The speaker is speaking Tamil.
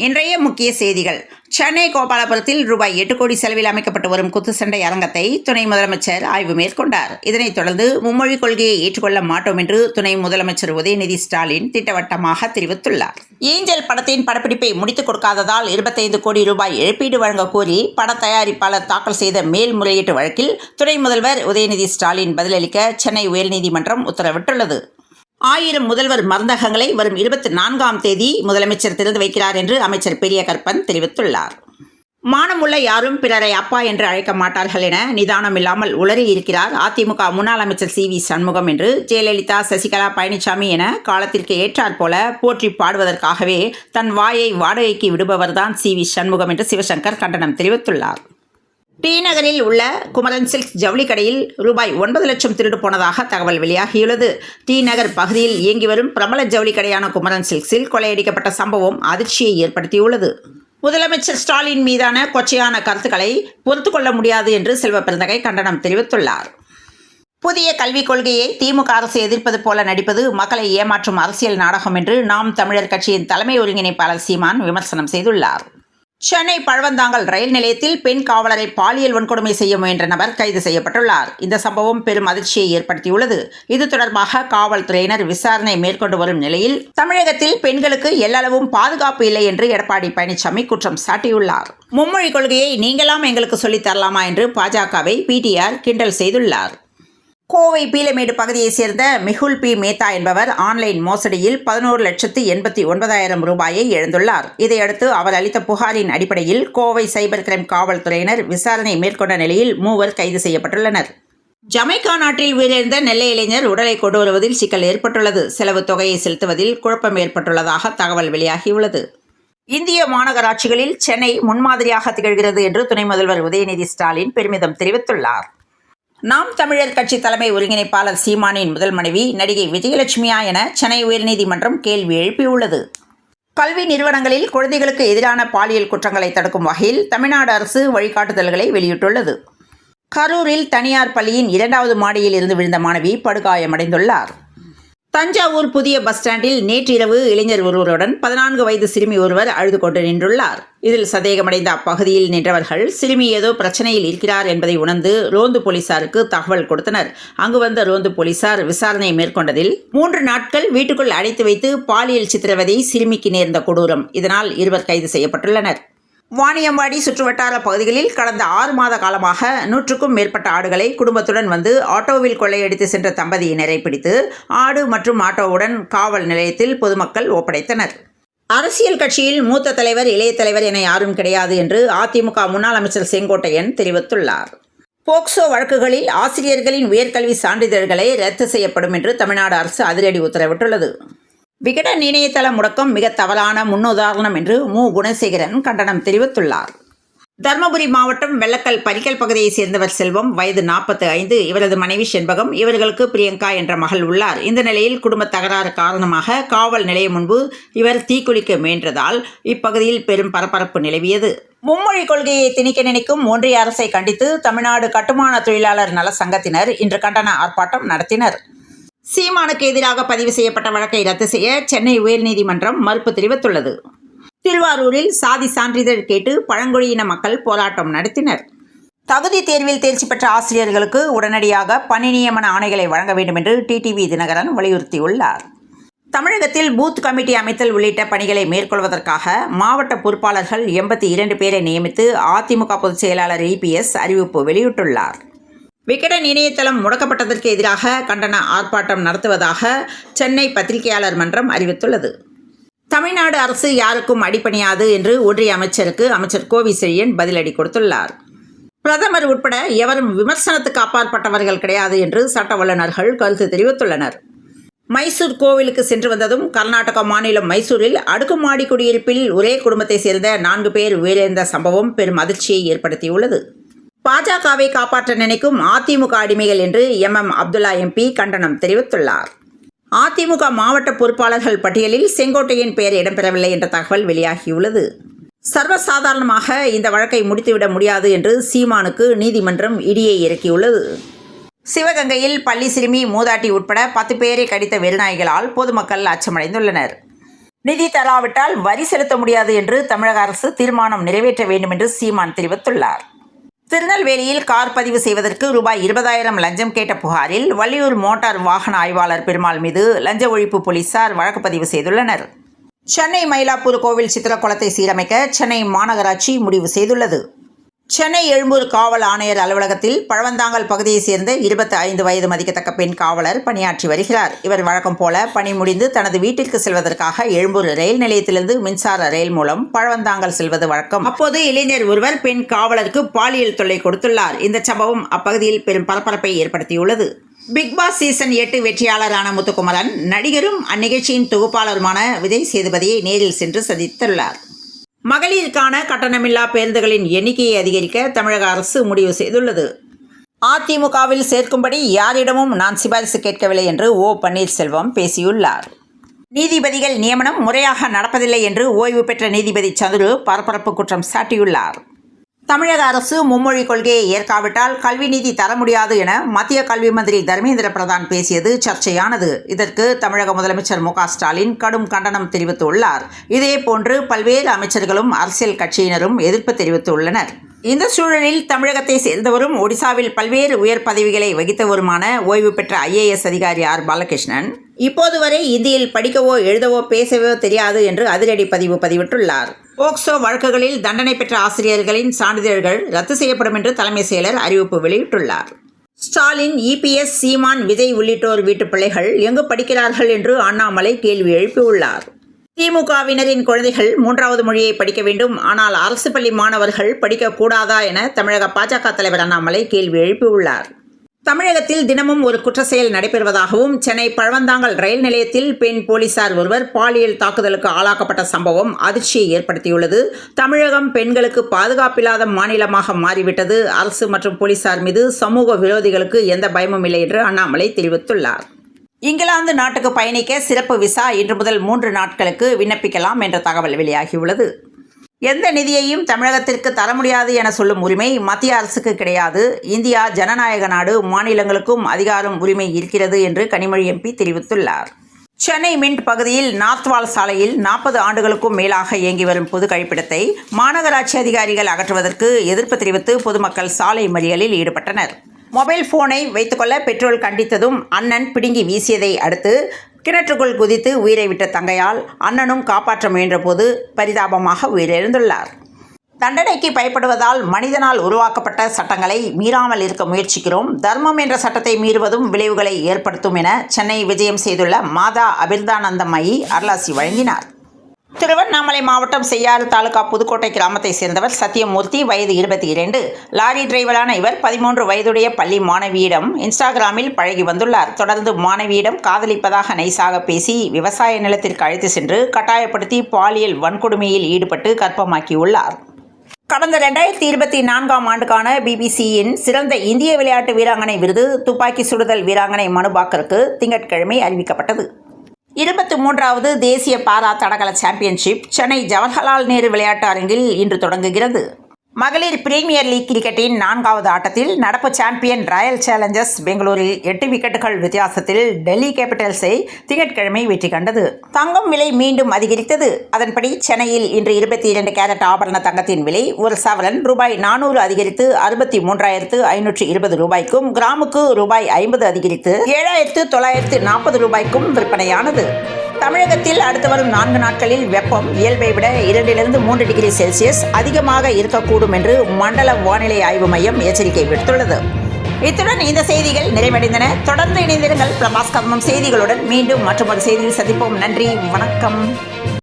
இன்றைய முக்கிய செய்திகள். சென்னை கோபாலபுரத்தில் ரூபாய் 8 கோடி செலவில் அமைக்கப்பட்டு வரும் குத்துச்சண்டை அரங்கத்தை துணை முதலமைச்சர் ஆய்வு மேற்கொண்டார். இதனைத் தொடர்ந்து மும்மொழிக் கொள்கையை ஏற்றுக்கொள்ள மாட்டோம் என்று துணை முதலமைச்சர் உதயநிதி ஸ்டாலின் திட்டவட்டமாக தெரிவித்துள்ளார். ஏஞ்சல் படத்தின் படப்பிடிப்பை முடித்துக் கொடுக்காததால் 25 கோடி ரூபாய் இழப்பீடு வழங்க கோரி பட தயாரிப்பாளர் தாக்கல் செய்த மேல்முறையீட்டு வழக்கில் துணை முதல்வர் உதயநிதி ஸ்டாலின் பதிலளிக்க சென்னை உயர்நீதிமன்றம் உத்தரவிட்டுள்ளது. 1000 முதல்வர் மருந்தகங்களை வரும் 24ஆம் தேதி முதலமைச்சர் திறந்து வைக்கிறார் என்று அமைச்சர் பெரிய கருப்பன் தெரிவித்துள்ளார். மானமுள்ள யாரும் பிறரை அப்பா என்று அழைக்க மாட்டார்கள் என நிதானம் இல்லாமல் உளறி இருக்கிறார் அதிமுக முன்னாள் அமைச்சர் சி வி சண்முகம் என்று ஜெயலலிதா, சசிகலா, பழனிசாமி என காலத்திற்கு ஏற்றாற் போல போற்றி பாடுவதற்காகவே தன் வாயை வாடகைக்கு விடுபவர்தான் சி வி சண்முகம் என்று சிவசங்கர் கண்டனம் தெரிவித்துள்ளார். டி நகரில் உள்ள குமரன் சில்க்ஸ் ஜவுளி கடையில் ரூபாய் 9 லட்சம் திருடு போனதாக தகவல் வெளியாகியுள்ளது. டி நகர் பகுதியில் இயங்கி வரும் பிரபல ஜவுளி கடையான குமரன் சில்க்ஸில் கொள்ளையடிக்கப்பட்ட சம்பவம் அதிர்ச்சியை ஏற்படுத்தியுள்ளது. முதலமைச்சர் ஸ்டாலின் மீதான கொச்சையான கருத்துக்களை பொறுத்துக்கொள்ள முடியாது என்று செல்வ பெருந்தகை கண்டனம் தெரிவித்துள்ளார். புதிய கல்விக் கொள்கையை திமுக அரசு எதிர்ப்பது போல நடிப்பது மக்களை ஏமாற்றும் அரசியல் நாடகம் என்று நாம் தமிழர் கட்சியின் தலைமை ஒருங்கிணைப்பாளர் சீமான் விமர்சனம் செய்துள்ளார். சென்னை பழவந்தாங்கல் ரயில் நிலையத்தில் பெண் காவலரை பாலியல் வன்கொடுமை செய்ய முயன்ற நபர் கைது செய்யப்பட்டுள்ளார். இந்த சம்பவம் பெரும் அதிர்ச்சியை ஏற்படுத்தியுள்ளது. இது தொடர்பாக காவல்துறையினர் விசாரணை மேற்கொண்டு வரும் நிலையில் தமிழகத்தில் பெண்களுக்கு எல்லளவும் பாதுகாப்பு இல்லை என்று எடப்பாடி பழனிசாமி குற்றம் சாட்டியுள்ளார். மும்மொழிக் கொள்கையை நீங்களாம் எங்களுக்கு சொல்லித் தரலாமா என்று பாஜகவை பிடிஆர் கிண்டல் செய்துள்ளார். கோவை பீலமேடு பகுதியைச் சேர்ந்த மெகுல் பி மேத்தா என்பவர் ஆன்லைன் மோசடியில் 11,89,000 ரூபாயை இழந்துள்ளார். இதையடுத்து அவர் அளித்த புகாரின் அடிப்படையில் கோவை சைபர் கிரைம் காவல்துறையினர் விசாரணை மேற்கொண்ட நிலையில் 3 கைது செய்யப்பட்டுள்ளனர். ஜமைக்கா நாட்டில் உயிரிழந்த நெல்லை இளைஞர் உடலை கொண்டு வருவதில் சிக்கல் ஏற்பட்டுள்ளது. செலவு தொகையை செலுத்துவதில் குழப்பம் ஏற்பட்டுள்ளதாக தகவல் வெளியாகியுள்ளது. இந்திய மாநகராட்சிகளில் சென்னை முன்மாதிரியாக திகழ்கிறது என்று துணை முதல்வர் உதயநிதி ஸ்டாலின் பெருமிதம் தெரிவித்துள்ளார். நாம் தமிழர் கட்சி தலைமை ஒருங்கிணைப்பாளர் சீமானின் முதல் மனைவி நடிகை விஜயலட்சுமியா என சென்னை உயர்நீதிமன்றம் கேள்வி எழுப்பியுள்ளது. கல்வி நிறுவனங்களில் குழந்தைகளுக்கு எதிரான பாலியல் குற்றங்களை தடுக்கும் வகையில் தமிழ்நாடு அரசு வழிகாட்டுதல்களை வெளியிட்டுள்ளது. கரூரில் தனியார் பள்ளியின் 2வது மாடியில் இருந்து விழுந்த மாணவி படுகாயமடைந்துள்ளார். தஞ்சாவூர் புதிய பஸ் ஸ்டாண்டில் நேற்றிரவு இளைஞர் ஒருவருடன் 14 வயது சிறுமி ஒருவர் அழுது கொண்டு நின்றுள்ளார். இதில் சந்தேகமடைந்த அப்பகுதியில் நின்றவர்கள் சிறுமி ஏதோ பிரச்சனையில் இருக்கிறார் என்பதை உணர்ந்து ரோந்து போலீசாருக்கு தகவல் கொடுத்தனர். அங்கு வந்த ரோந்து போலீசார் விசாரணை மேற்கொண்டதில் 3 நாட்கள் வீட்டுக்குள் அடைத்து வைத்து பாலியல் சித்திரவதை சிறுமிக்கு நேர்ந்த கொடூரம். இதனால் 2 கைது செய்யப்பட்டுள்ளனர். வாணியம்பாடி சுற்றுவட்டார பகுதிகளில் கடந்த 6 மாத காலமாக 100க்கும் மேற்பட்ட ஆடுகளை குடும்பத்துடன் வந்து ஆட்டோவில் கொள்ளையடித்து சென்ற தம்பதியினரை பிடித்து ஆடு மற்றும் ஆட்டோவுடன் காவல் நிலையத்தில் பொதுமக்கள் ஒப்படைத்தனர். அரசியல் கட்சியில் மூத்த தலைவர், இளைய தலைவர் என யாரும் கிடையாது என்று அதிமுக முன்னாள் அமைச்சர் செங்கோட்டையன் தெரிவித்துள்ளார். போக்சோ வழக்குகளில் ஆசிரியர்களின் உயர்கல்வி சான்றிதழ்களை ரத்து செய்யப்படும் என்று தமிழ்நாடு அரசு அதிரடி உத்தரவிட்டுள்ளது. விகடன் இணையதள முடக்கம் மிக தவறான முன்னுதாரணம் என்று மு. குணசேகரன் கண்டனம் தெரிவித்துள்ளார். தருமபுரி மாவட்டம் வெள்ளக்கல் பரிக்கல் பகுதியைச் சேர்ந்தவர் செல்வம், வயது 45. இவரது மனைவி செண்பகம், இவர்களுக்கு பிரியங்கா என்ற மகள் உள்ளார். இந்த நிலையில் குடும்ப தகராறு காரணமாக காவல் நிலையம் முன்பு இவர் தீக்குளிக்க முயன்றதால் இப்பகுதியில் பெரும் பரபரப்பு நிலவியது. மும்மொழிக் கொள்கையை திணிக்க நினைக்கும் ஒன்றிய அரசை கண்டித்து தமிழ்நாடு கட்டுமான தொழிலாளர் நல சங்கத்தினர் இன்று கண்டன ஆர்ப்பாட்டம் நடத்தினர். சீமானுக்கு எதிராக பதிவு செய்யப்பட்ட வழக்கை ரத்து செய்ய சென்னை உயர்நீதிமன்றம் மறுப்பு தெரிவித்துள்ளது. திருவாரூரில் சாதி சான்றிதழ் கேட்டு பழங்குடியின மக்கள் போராட்டம் நடத்தினர். தகுதி தேர்வில் தேர்ச்சி பெற்ற ஆசிரியர்களுக்கு உடனடியாக பணி நியமன ஆணைகளை வழங்க வேண்டும் என்று டிடிவி தினகரன் வலியுறுத்தியுள்ளார். தமிழகத்தில் பூத் கமிட்டி அமைத்தல் உள்ளிட்ட பணிகளை மேற்கொள்வதற்காக மாவட்ட பொறுப்பாளர்கள் 82 பேரை நியமித்து அதிமுக பொதுச் செயலாளர் இபிஎஸ் அறிவிப்பு வெளியிட்டுள்ளார். விகடன் இணையதளம் முடக்கப்பட்டதற்கு எதிராக கண்டன ஆர்ப்பாட்டம் நடத்துவதாக சென்னை பத்திரிகையாளர் மன்றம் அறிவித்துள்ளது. தமிழ்நாடு அரசு யாருக்கும் அடிபணியாது என்று ஒன்றிய அமைச்சருக்கு அமைச்சர் கோவி செழியன் பதிலடி கொடுத்துள்ளார். பிரதமர் உட்பட எவரும் விமர்சனத்துக்கு அப்பாற்பட்டவர்கள் கிடையாது என்று சட்ட வல்லுநர்கள் கருத்து தெரிவித்துள்ளனர். மைசூர் கோவிலுக்கு சென்று வந்ததும் கர்நாடக மாநிலம் மைசூரில் அடுக்குமாடி குடியிருப்பில் ஒரே குடும்பத்தை சேர்ந்த 4 பேர் உயிரிழந்த சம்பவம் பெரும் அதிர்ச்சியை ஏற்படுத்தியுள்ளது. பாஜகவை காப்பாற்ற நினைக்கும் அதிமுக அடிமைகள் என்று MM அப்துல்லா MP கண்டனம் தெரிவித்துள்ளார். அதிமுக மாவட்ட பொறுப்பாளர்கள் பட்டியலில் செங்கோட்டையின் பெயர் இடம்பெறவில்லை என்ற தகவல் வெளியாகியுள்ளது. சர்வசாதாரணமாக இந்த வழக்கை முடித்துவிட முடியாது என்று சீமானுக்கு நீதிமன்றம் இடியை இறக்கியுள்ளது. சிவகங்கையில் பள்ளி சிறுமி, மூதாட்டி உட்பட 10 பேரை கடித்த வெறிநாய்களால் பொதுமக்கள் அச்சமடைந்துள்ளனர். நிதி தராவிட்டால் வரி செலுத்த முடியாது என்று தமிழக அரசு தீர்மானம் நிறைவேற்ற வேண்டும் என்று சீமான் தெரிவித்துள்ளார். திருநெல்வேலியில் கார் பதிவு செய்வதற்கு ரூபாய் 20,000 லஞ்சம் கேட்ட புகாரில் வள்ளியூர் மோட்டார் வாகன ஆய்வாளர் பெருமாள் மீது லஞ்ச ஒழிப்பு போலீசார் வழக்கு பதிவு செய்துள்ளனர். சென்னை மயிலாப்பூர் கோவில் சித்திரக்குளத்தை சீரமைக்க சென்னை மாநகராட்சி முடிவு செய்துள்ளது. சென்னை எழும்பூர் காவல் ஆணையர் அலுவலகத்தில் பழவந்தாங்கல் பகுதியைச் சேர்ந்த 25 வயது மதிக்கத்தக்க பெண் காவலர் பணியாற்றி வருகிறார். இவர் வழக்கம் போல பணி முடிந்து தனது வீட்டிற்கு செல்வதற்காக எழும்பூர் ரயில் நிலையத்திலிருந்து மின்சார ரயில் மூலம் பழவந்தாங்கல் செல்வது வழக்கம். அப்போது இளைஞர் ஒருவர் பெண் காவலருக்கு பாலியல் தொல்லை கொடுத்துள்ளார். இந்த சம்பவம் அப்பகுதியில் பெரும் பரபரப்பை ஏற்படுத்தியுள்ளது. பிக் பாஸ் சீசன் 8 வெற்றியாளரான முத்துக்குமரன் நடிகரும் அந்நிகழ்ச்சியின் தொகுப்பாளருமான விஜய் சேதுபதியை நேரில் சென்று சந்தித்துள்ளார். மகளிருக்கான கட்டணமில்லா பேருந்துகளின் எண்ணிக்கையை அதிகரிக்க தமிழக அரசு முடிவு செய்துள்ளது. அதிமுகவில் சேர்க்கும்படி யாரிடமும் நான் சிபாரிசு கேட்கவில்லை என்று ஓ பன்னீர்செல்வம் பேசியுள்ளார். நீதிபதிகள் நியமனம் முறையாக நடப்பதில்லை என்று ஓய்வு பெற்ற நீதிபதி சந்துரு பரபரப்பு குற்றம் சாட்டியுள்ளார். தமிழக அரசு மும்மொழிக் கொள்கையை ஏற்காவிட்டால் கல்வி நிதி தர முடியாது என மத்திய கல்வி மந்திரி தர்மேந்திர பிரதான் பேசியது சர்ச்சையானது. இதற்கு தமிழக முதலமைச்சர் மு க ஸ்டாலின் கடும் கண்டனம் தெரிவித்துள்ளார். இதேபோன்று பல்வேறு அமைச்சர்களும் அரசியல் கட்சியினரும் எதிர்ப்பு தெரிவித்துள்ளனர். இந்த சூழலில் தமிழகத்தை சேர்ந்தவரும் ஒடிசாவில் பல்வேறு உயர் பதவிகளை வகித்தவருமான ஓய்வு பெற்ற IAS அதிகாரி ஆர் பாலகிருஷ்ணன் இப்போது வரை இந்தியில் படிக்கவோ எழுதவோ பேசவோ தெரியாது என்று அதிரடி பதிவிட்டுள்ளார். போக்சோ வழக்குகளில் தண்டனை பெற்ற ஆசிரியர்களின் சான்றிதழ்கள் ரத்து செய்யப்படும் என்று தலைமைச் செயலர் அறிவிப்பு வெளியிட்டுள்ளார். ஸ்டாலின், EPS, சீமான், விஜய் உள்ளிட்டோர் வீட்டு பிள்ளைகள் எங்கு படிக்கிறார்கள் என்று அண்ணாமலை கேள்வி எழுப்பியுள்ளார். திமுகவினரின் குழந்தைகள் 3வது மொழியை படிக்க வேண்டும், ஆனால் அரசு பள்ளி மாணவர்கள் படிக்கக்கூடாதா என தமிழக பாஜக தலைவர் அண்ணாமலை கேள்வி எழுப்பியுள்ளார். தமிழகத்தில் தினமும் ஒரு குற்ற செயல் நடைபெறுவதாகவும் சென்னை பழவந்தாங்கல் ரயில் நிலையத்தில் பெண் போலீசார் ஒருவர் பாலியல் தாக்குதலுக்கு ஆளாக்கப்பட்ட சம்பவம் அதிர்ச்சியை ஏற்படுத்தியுள்ளது. தமிழகம் பெண்களுக்கு பாதுகாப்பில்லாத மாநிலமாக மாறிவிட்டது. அரசு மற்றும் போலீசார் மீது சமூக விரோதிகளுக்கு எந்த பயமும் இல்லை என்று அண்ணாமலை தெரிவித்துள்ளார். இங்கிலாந்து நாட்டுக்கு பயணிக்க சிறப்பு விசா இன்று முதல் 3 நாட்களுக்கு விண்ணப்பிக்கலாம் என்ற தகவல் வெளியாகியுள்ளது. எந்த நிதியையும் தமிழகத்திற்கு தர முடியாது என சொல்லும் உரிமை மத்திய அரசுக்கு கிடையாது. இந்தியா ஜனநாயக நாடு, மாநிலங்களுக்கும் அதிகாரம் உரிமை இருக்கிறது என்று கனிமொழி MP தெரிவித்துள்ளார். சென்னை மின்ட் பகுதியில் நார்த்வால் சாலையில் 40 ஆண்டுகளுக்கும் மேலாக இயங்கி வரும் பொது கழிப்பிடத்தை மாநகராட்சி அதிகாரிகள் அகற்றுவதற்கு எதிர்ப்பு தெரிவித்து பொதுமக்கள் சாலை மறியலில் ஈடுபட்டனர். மொபைல் போனை வைத்துக்கொள்ள பெட்ரோல் கண்டித்ததும் அண்ணன் பிடுங்கி வீசியதை அடுத்து கிணற்றுக்குள் குதித்து உயிரை விட்ட தங்கையால் அண்ணனும் காப்பாற்ற முயன்றபோது பரிதாபமாக உயிரிழந்துள்ளார். தண்டனைக்கு பயப்படுவதால் மனிதனால் உருவாக்கப்பட்ட சட்டங்களை மீறாமல் இருக்க முயற்சிக்கிறோம். தர்மம் என்ற சட்டத்தை மீறுவதும் விளைவுகளை ஏற்படுத்தும் என சென்னை விஜயம் செய்துள்ள மாதா அபிர்தானந்தமயி அருளாசி வழங்கினார். திருவண்ணாமலை மாவட்டம் செய்யாறு தாலுகா புதுக்கோட்டை கிராமத்தை சேர்ந்தவர் சத்தியமூர்த்தி, வயது 22. லாரி டிரைவரான இவர் 13 வயதுடைய பள்ளி மாணவியிடம் இன்ஸ்டாகிராமில் பழகி வந்துள்ளார். தொடர்ந்து மாணவியிடம் காதலிப்பதாக நைசாக பேசி விவசாய நிலத்திற்கு அழைத்து சென்று கட்டாயப்படுத்தி பாலியல் வன்கொடுமையில் ஈடுபட்டு கர்ப்பமாக்கியுள்ளார். கடந்த 2024ஆம் ஆண்டுக்கான BBC-யின் சிறந்த இந்திய விளையாட்டு வீராங்கனை விருது துப்பாக்கி சுடுதல் வீராங்கனை மனுபாக்கருக்கு திங்கட்கிழமை அறிவிக்கப்பட்டது. 23வது தேசிய பாரா தடகள சாம்பியன்ஷிப் சென்னை ஜவஹர்லால் நேரு விளையாட்டு அரங்கில் இன்று தொடங்குகிறது. மகளிர் பிரீமியர் லீக் கிரிக்கெட்டின் 4வது ஆட்டத்தில் நடப்பு சாம்பியன் ராயல் சேலஞ்சர்ஸ் பெங்களூரில் 8 விக்கெட்டுகள் வித்தியாசத்தில் டெல்லி கேபிட்டல்ஸை திங்கட்கிழமை வெற்றி கண்டது. தங்கம் விலை மீண்டும் அதிகரித்தது. அதன்படி சென்னையில் இன்று 22 கேரட் ஆபரண தங்கத்தின் விலை ஒரு சவரன் ரூபாய் 400 அதிகரித்து 63,520 ரூபாய்க்கும், கிராமுக்கு ரூபாய் 50 அதிகரித்து 7,940 ரூபாய்க்கும் விற்பனையானது. தமிழகத்தில் அடுத்து வரும் 4 நாட்களில் வெப்பம் இயல்பை விட 2 - 3 டிகிரி செல்சியஸ் அதிகமாக இருக்கக்கூடும் என்று மண்டல வானிலை ஆய்வு மையம் எச்சரிக்கை விடுத்துள்ளது. இத்துடன் இந்த செய்திகள் நிறைவடைந்தன. தொடர்ந்து இணைந்திருங்கள் பிரபாஸ் கர்மம் செய்திகளுடன். மீண்டும் மற்றொரு செய்தியில் சந்திப்போம். நன்றி, வணக்கம்.